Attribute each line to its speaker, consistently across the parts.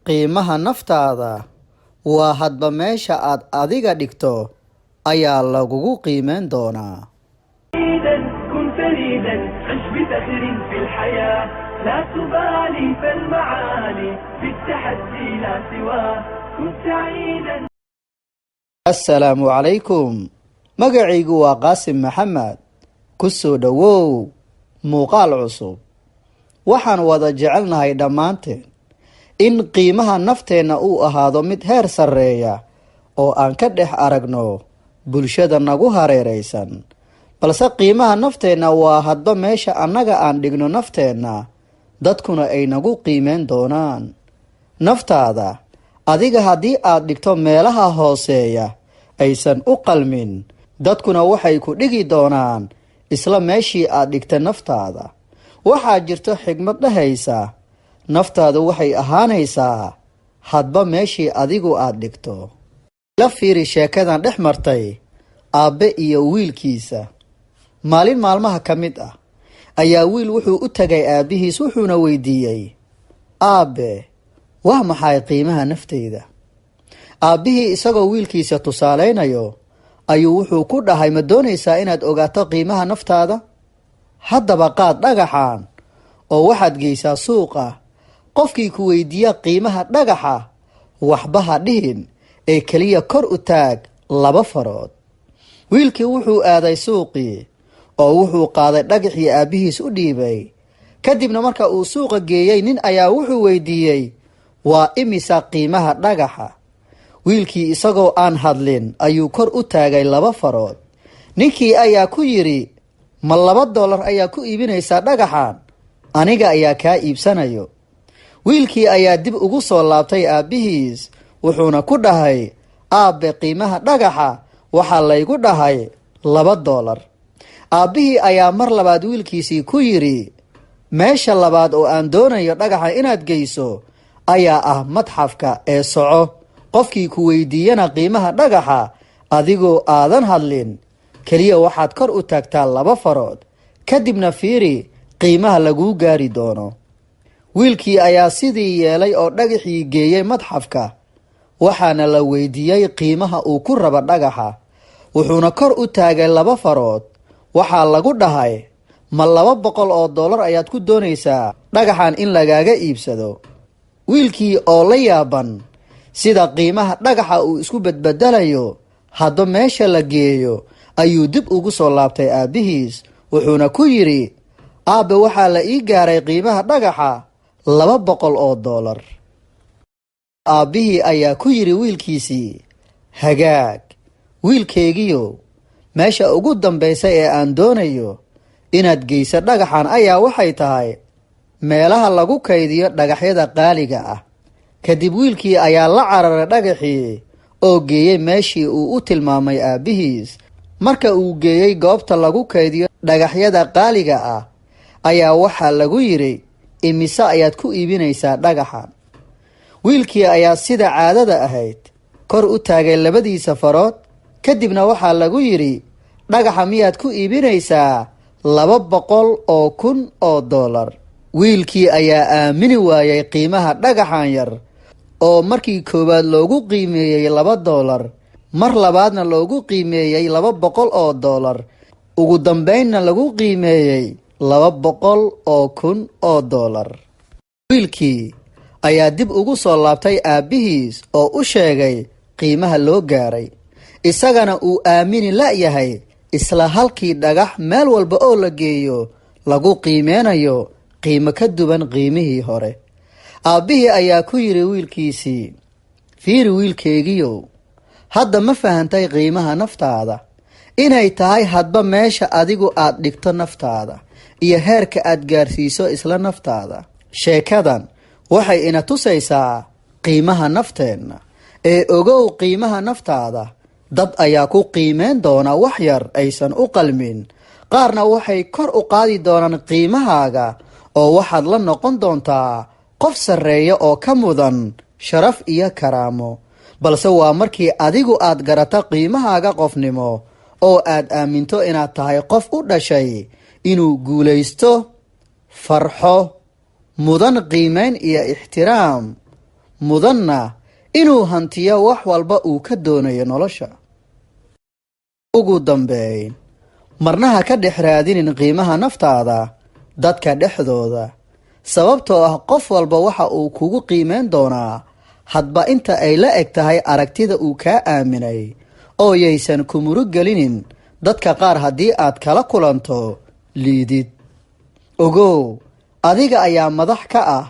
Speaker 1: qiimaha naftaada waa hadba meesha aad adiga dhigto ayaa lagugu qiimeyn doonaa.
Speaker 2: كن فريدا عش بفخر في الحياة لا تبالي فالمعالي في التحدي لا سواه كن سعيدا.
Speaker 1: السلام عليكم. magacaygu waa qaasim maxamed. ku soo dhawow muuqaal cusub. waxaan wada jecelnahay dhammaanteen in qiimaha nafteenna uu ahaado mid heer sarreeya oo aan ka dhex aragno bulshada nagu hareeraysan. balse qiimaha nafteenna waa hadba meesha annaga aan dhigno nafteenna dadkuna ay nagu qiimeyn doonaan. naftaada adiga haddii aad dhigto meelaha hooseeya aysan u qalmin, dadkuna waxay ku dhigi doonaan isla meeshii aad dhigta naftaada. waxaa jirto xigmad dhahaysa naftaadu waxay ahaanaysaa hadba meeshii adigu aad dhigto. la fiiri sheekadan dhex martay aabbe iyo wiilkiisa. maalin maalmaha ka mid ah ayaa wiil wuxuu u tagay aabbihiis wuxuuna weydiiyey, aabbe, waa maxay qiimaha nafteyda? aabbihii isagoo wiilkiisa tusaaleynayo ayuu wuxuu ku dhahay, ma doonaysaa inaad ogaato qiimaha naftaada? haddaba qaad dhagaxan oo waxaad geysaa suuqa. qofkii ku weydiiya qiimaha dhagaxa waxba ha dhihin ee keliya kor u taag 2 farood. wiilkii wuxuu aaday suuqii oo wuxuu qaaday dhagaxii aabbihiis u dhiibay. kadibna marka uu suuqa geeyey, nin ayaa wuxuu weydiiyey, waa imisa qiimaha dhagaxa? wiilkii isagoo aan hadlin ayuu kor u taagay 2 farood. ninkii ayaa ku yidhi, ma $2 ayaa ku iibinaysaa dhagaxan? aniga ayaa kaa iibsanayo. wiilkii ayaa dib ugu soo laabtay aabbihiis wuxuuna ku dhahay, aabbe, qiimaha dhagaxa waxaa laygu dhahay $2. aabbihii ayaa mar labaad wiilkiisii ku yidhi, meesha labaad oo aan doonayo dhagaxa inaad geyso ayaa ah madxafka ee soco. qofkii ku weydiiyana qiimaha dhagaxa adigoo aadan hadlin keliya waxaad kor u taagtaa 2 farood, kadibna fiiri qiimaha laguu gaari doono. wiilkii ayaa sidii yeelay oo dhagaxii geeyey madxafka. waxaana la weydiiyey qiimaha uu ku rabo dhagaxa, wuxuuna kor u taagay 2 farood. waxaa lagu dhahay, ma $200 ayaad ku doonaysaa dhagaxan in lagaaga iibsado? wiilkii oo la yaaban sida qiimaha dhagaxa uu isku badbedelayo hadba meesha la geeyo ayuu dib ugu soo laabtay aabbihiis wuxuuna ku yidhi, aabbe, waxaa la ii gaaray qiimaha dhagaxa $200. aabbihii ayaa ku yidhi wiilkiisii, hagaag wiilkeygiyo, meesha ugu dambaysa ee aan doonayo inaad geyso dhagaxan ayaa waxay tahay meelaha lagu kaydiyo dhagaxyada qaaliga ah. kadib wiilkii ayaa la cararay dhagaxii oo geeyey meeshii uu u tilmaamay aabbihiis. marka uu geeyey goobta lagu kaydiyo dhagaxyada qaaliga ah ayaa waxaa lagu yidhi, imise ayaad ku iibinaysaa dhagaxan? wiilkii ayaa sida caadada ahayd kor u taagay 2 farood. kadibna waxaa lagu yidhi, dhagaxa miyaad ku iibinaysaa $200,000? wiilkii ayaa aamini waayey qiimaha dhagaxan yar oo markii koowaad loogu qiimeeyey $2, mar labaadna loogu qiimeeyey $200,000, ugu dambeynna lagu qiimeeyey $200,000. wiilkii ayaa dib ugu soo laabtay aabbihiis oo u sheegay qiimaha loo gaaray. isagana uu aamini la'yahay isla halkii dhagax meel walba oo la geeyo lagu qiimeynayo qiimo ka duwan qiimihii hore. aabbihii ayaa ku yidhi wiilkiisii, fiiri wiilkeygiyow, hadda ma fahantay qiimaha naftaada inay tahay hadba meesha adigu aad dhigto naftaada iyo heerka aad gaarsiiso isla naftaada. sheekadan waxay ina tusaysaa qiimaha nafteenna. ee ogow qiimaha naftaada. dad ayaa ku qiimeyn doona wax yar aysan u qalmin, qaarna waxay kor u qaadi doonaan qiimahaaga oo waxaad la noqon doontaa qof sarreeya oo ka mudan sharaf iyo karaamo. balse waa markii adigu aad garato qiimahaaga qofnimo oo aad aaminto inaad tahay qof u dhashay inuu guulaysto, farxo, mudan qiimeyn iyo ixtiraam, mudanna inuu hantiyo wax walba uu ka doonayo nolosha. ugu dambeyn, marnaha ka dhex raadinin qiimaha naftaada dadka dhexdooda, sababtoo ah qof walba waxa uu kugu qiimeyn doonaa hadba inta ay la eg tahay aragtida uu kaa aaminay, oo yaysan ku murug gelinin dadka qaar haddii aad kala kulanto liidid. ogow, adiga ayaa madax ka ah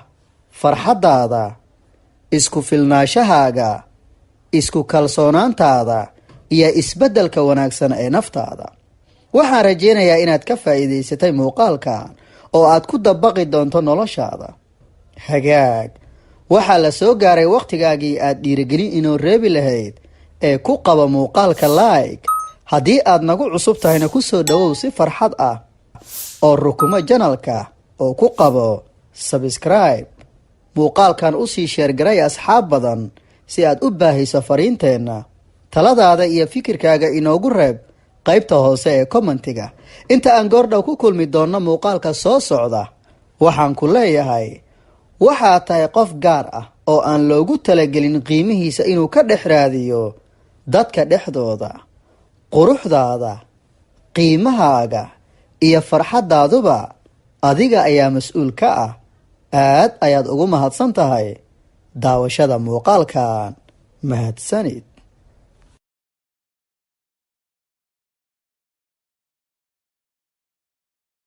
Speaker 1: farxaddaada, isku filnaashahaaga, isku kalsoonaantaada iyo isbeddelka wanaagsan ee naftaada. waxaan rajaynayaa inaad ka faa'iidaysatay muuqaalkan oo aad ku dabaqi doonto noloshaada. hagaag, waxaa la soo gaaray wakhtigaagii aad dhiirigelin inoo reebi lahayd ee ku qaba muuqaalka like. haddii aad nagu cusub tahayna ku soo dhowow si farxad ah oo rukumo janalka oo ku qabo subscribe. muuqaalkan u sii sheergaray asxaab badan si aad u baahiso fariinteenna. taladaada iyo fikirkaaga inoogu reeb qaybta hoose ee kommentiga. inta aan goordhow ku kulmi doonno muuqaalka soo socda, waxaan ku leeyahay waxaad tahay qof gaar ah oo aan loogu talagelin qiimihiisa inuu ka dhex raadiyo dadka dhexdooda. quruxdaada, qiimahaaga iyo farxaddaaduba adiga ayaa mas-uul ka ah. aad ayaad ugu mahadsan tahay daawashada muuqaalkan. mahadsanid.